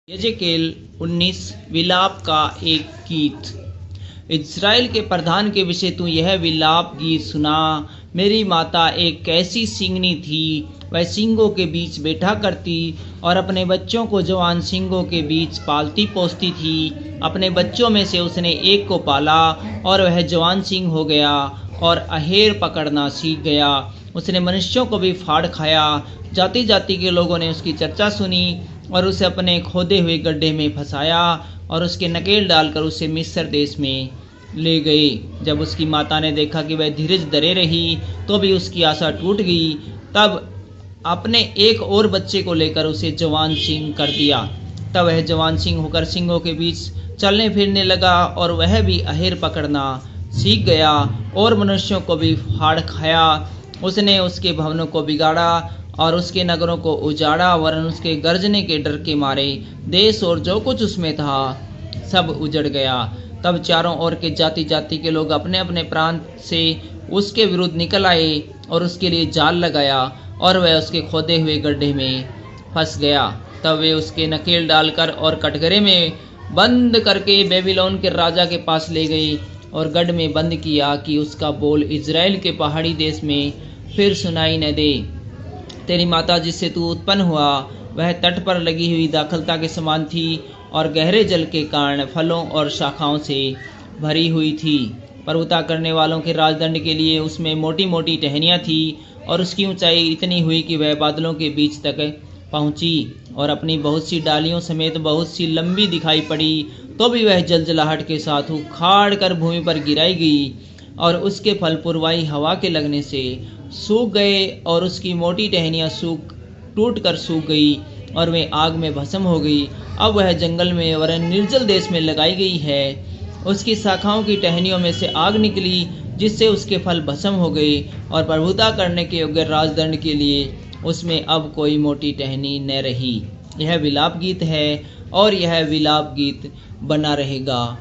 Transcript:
यजेकेल 19 विलाप का एक गीत। इज़राइल के प्रधान के विषय तू यह विलाप गीत सुना। मेरी माता एक कैसी सींगनी थी, वह सींगों के बीच बैठा करती और अपने बच्चों को जवान सींगों के बीच पालती पोसती थी। अपने बच्चों में से उसने एक को पाला और वह जवान सींग हो गया और अहेर पकड़ना सीख गया। उसने मनुष्यों को भी फाड़ खाया। जाति जाति के लोगों ने उसकी चर्चा सुनी और उसे अपने खोदे हुए गड्ढे में फंसाया और उसके नकेल डालकर उसे मिस्र देश में ले गए। जब उसकी माता ने देखा कि वह धीरज धरे रही तो भी उसकी आशा टूट गई, तब अपने एक और बच्चे को लेकर उसे जवान सिंह कर दिया। तब वह जवान सिंह होकर सिंगों के बीच चलने फिरने लगा और वह भी अहेर पकड़ना सीख गया और मनुष्यों को भी फाड़ खाया। उसने उसके भवनों को बिगाड़ा और उसके नगरों को उजाड़ा, वरन उसके गर्जने के डर के मारे देश और जो कुछ उसमें था सब उजड़ गया। तब चारों ओर के जाति जाति के लोग अपने अपने प्रांत से उसके विरुद्ध निकल आए और उसके लिए जाल लगाया और वह उसके खोदे हुए गड्ढे में फंस गया। तब वे उसके नकेल डालकर और कटघरे में बंद करके बेबीलोन के राजा के पास ले गए और गढ़ में बंद किया कि उसका बोल इज़राइल के पहाड़ी देश में फिर सुनाई न दे। तेरी माता जिससे तू उत्पन्न हुआ वह तट पर लगी हुई दाखलता के समान थी और गहरे जल के कारण फलों और शाखाओं से भरी हुई थी। प्रभुता करने वालों के राजदंड के लिए उसमें मोटी मोटी टहनियाँ थी और उसकी ऊंचाई इतनी हुई कि वह बादलों के बीच तक पहुंची और अपनी बहुत सी डालियों समेत बहुत सी लंबी दिखाई पड़ी। तो भी वह जलजलाहट के साथ उखाड़ कर भूमि पर गिराई गई और उसके फल पुरवाई हवा के लगने से सूख गए और उसकी मोटी टहनियाँ टूट कर सूख गई और वे आग में भस्म हो गई। अब वह जंगल में वरन निर्जल देश में लगाई गई है। उसकी शाखाओं की टहनियों में से आग निकली जिससे उसके फल भस्म हो गए और प्रभुता करने के योग्य राजदंड के लिए उसमें अब कोई मोटी टहनी न रही। यह विलाप गीत है और यह विलाप गीत बना रहेगा।